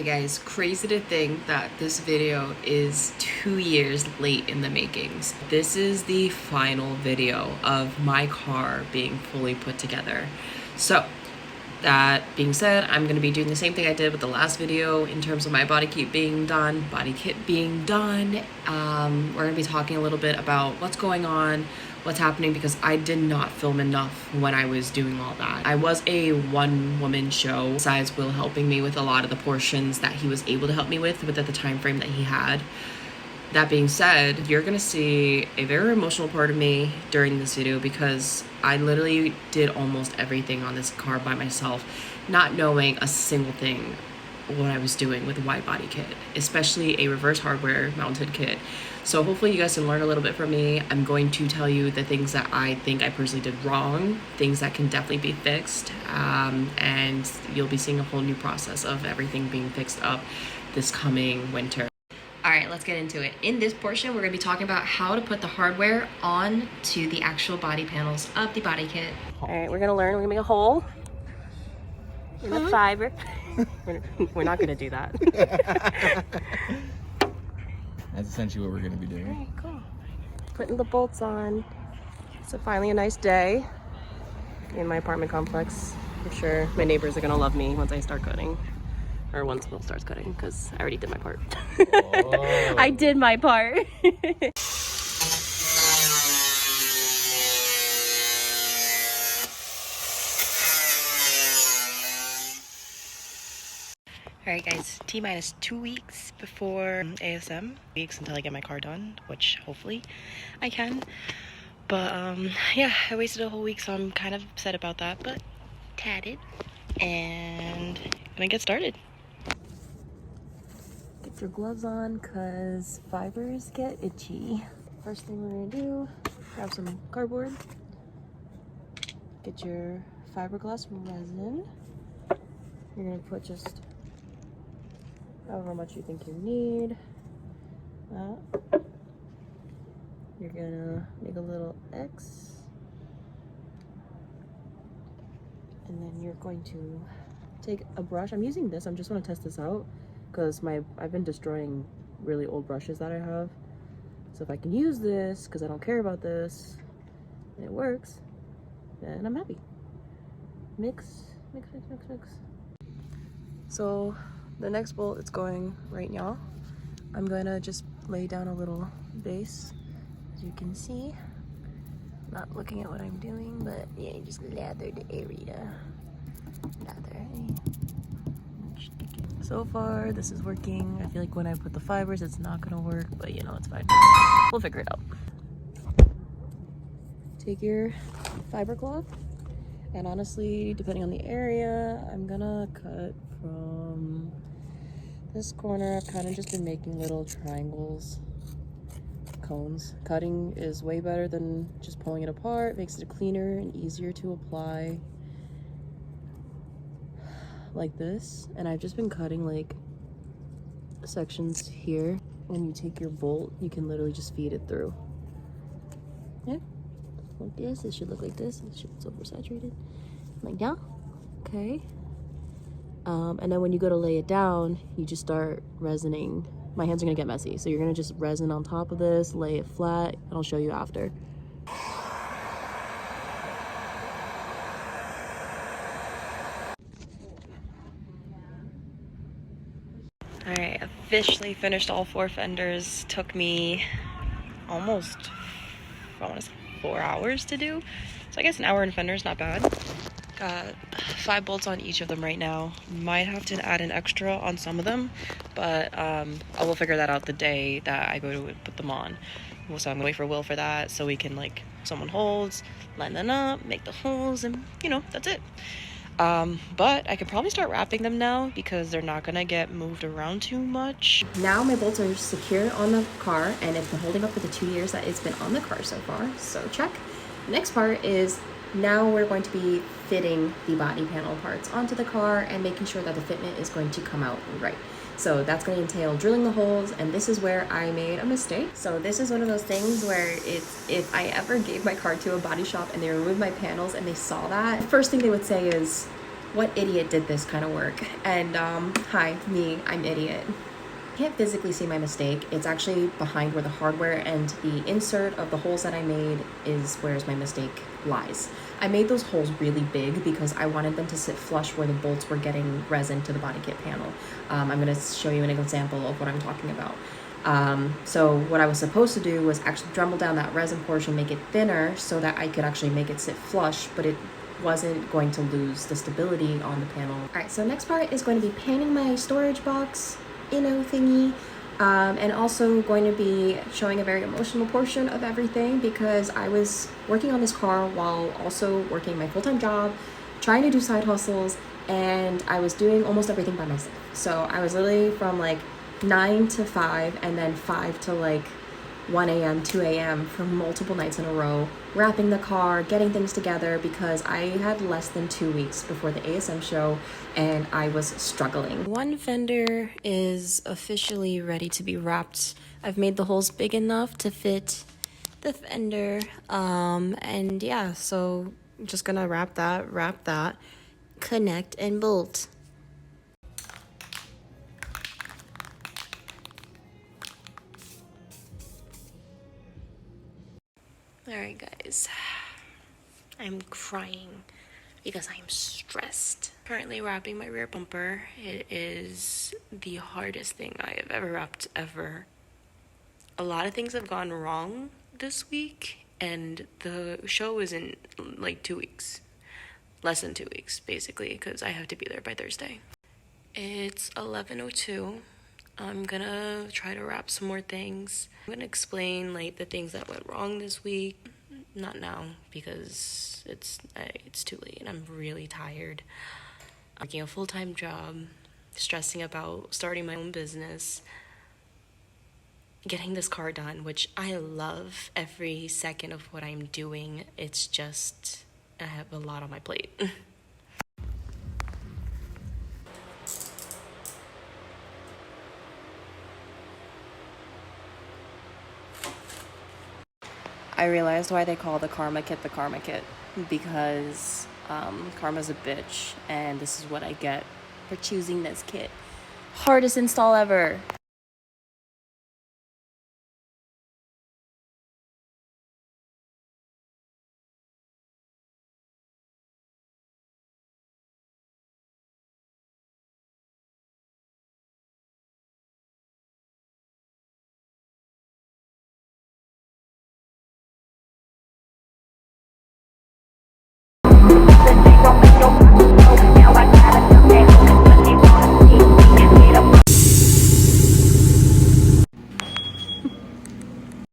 Alright guys, crazy to think that this video is 2 years late in the makings. This is the final video of my car being fully put together. So, that being said, I'm going to be doing the same thing I did with the last video in terms of my body kit being done. We're going to be talking a little bit about what's going on, what's happening, because I did not film enough when I was doing all that. I was a one-woman show, besides Will helping me with a lot of the portions that he was able to help me with within the time frame that he had. That being said, you're gonna see a very emotional part of me during this video because I literally did almost everything on this car by myself, not knowing a single thing what I was doing with a wide body kit, especially a reverse hardware mounted kit. So hopefully you guys can learn a little bit from me. I'm going to tell you the things that I think I personally did wrong, things that can definitely be fixed, and you'll be seeing a whole new process of everything being fixed up this coming winter. All right, let's get into it. In this portion, we're gonna be talking about how to put the hardware on to the actual body panels of the body kit. All right, we're gonna make a hole in the fiber. We're not gonna do that. That's essentially what we're gonna be doing. All right, cool. Putting the bolts on. So finally a nice day in my apartment complex. I'm sure my neighbors are gonna love me once I start cutting. Or once Will starts cutting, because I already did my part. I did my part. Alright guys, T-minus 2 weeks before ASM. Weeks until I get my car done, which hopefully I can. But yeah, I wasted a whole week, so I'm kind of upset about that, but tatted. And gonna get started. Get your gloves on because fibers get itchy. First thing we're gonna do, grab some cardboard, get your fiberglass resin. You're gonna put just however much you think you need. You're gonna make a little X, and then you're going to take a brush. I'm using this, I just want to test this out because I've been destroying really old brushes that I have. So if I can use this, because I don't care about this, and it works, then I'm happy. Mix, mix, mix, mix, mix. So the next bolt it's going right now. I'm gonna just lay down a little base, as you can see. Not looking at what I'm doing, but yeah, just lather the area. Lather. So far, this is working. I feel like when I put the fibers, it's not gonna work, but you know, it's fine. We'll figure it out. Take your fiber cloth, and honestly, depending on the area, I'm gonna cut from this corner. I've kind of just been making little triangles, cones. Cutting is way better than just pulling it apart. Makes it cleaner and easier to apply. Like this, and I've just been cutting like sections here. When you take your bolt, you can literally just feed it through. Yeah, like this. It should look like this. It should be oversaturated, like that. Okay. And then when you go to lay it down, you just start resining. My hands are gonna get messy, so you're gonna just resin on top of this, lay it flat, and I'll show you after. Alright, officially finished all 4 fenders. Took me almost, I want to say 4 hours to do. So I guess an hour in fenders, not bad. Got 5 bolts on each of them right now. Might have to add an extra on some of them, but I will figure that out the day that I go to put them on. So I'm gonna wait for Will for that, so we can like someone holds, line them up, make the holes, and you know, that's it. But I could probably start wrapping them now because they're not gonna get moved around too much. Now my bolts are secure on the car, and it's been holding up for the 2 years that it's been on the car so far, so check. The next part is now we're going to be fitting the body panel parts onto the car and making sure that the fitment is going to come out right. So that's going to entail drilling the holes, and this is where I made a mistake. So this is one of those things where if I ever gave my car to a body shop and they removed my panels and they saw that, the first thing they would say is, what idiot did this kind of work? And hi, me, I'm idiot. Can't physically see my mistake. It's actually behind where the hardware and the insert of the holes that I made is where's my mistake lies. I made those holes really big because I wanted them to sit flush where the bolts were getting resin to the body kit panel. I'm going to show you an example of what I'm talking about. So what I was supposed to do was actually Dremel down that resin portion, make it thinner so that I could actually make it sit flush, but it wasn't going to lose the stability on the panel. All right, so next part is going to be painting my storage box, thingy, and also going to be showing a very emotional portion of everything because I was working on this car while also working my full-time job, trying to do side hustles, and I was doing almost everything by myself. So I was literally from like 9 to 5 and then 5 to like 1 a.m., 2 a.m. for multiple nights in a row, wrapping the car, getting things together because I had less than 2 weeks before the ASM show and I was struggling. One fender is officially ready to be wrapped. I've made the holes big enough to fit the fender. And yeah, so I'm just gonna wrap that, connect and bolt. Alright guys, I'm crying because I am stressed. Currently wrapping my rear bumper. It is the hardest thing I have ever wrapped ever. A lot of things have gone wrong this week and the show is in like 2 weeks. Less than 2 weeks basically because I have to be there by Thursday. It's 11:02. I'm gonna try to wrap some more things. I'm gonna explain like the things that went wrong this week. Not now because it's too late and I'm really tired. I'm working a full-time job, stressing about starting my own business, getting this car done, which I love every second of what I'm doing. It's just I have a lot on my plate. I realized why they call the Karma Kit the Karma Kit, because Karma's a bitch, and this is what I get for choosing this kit. Hardest install ever.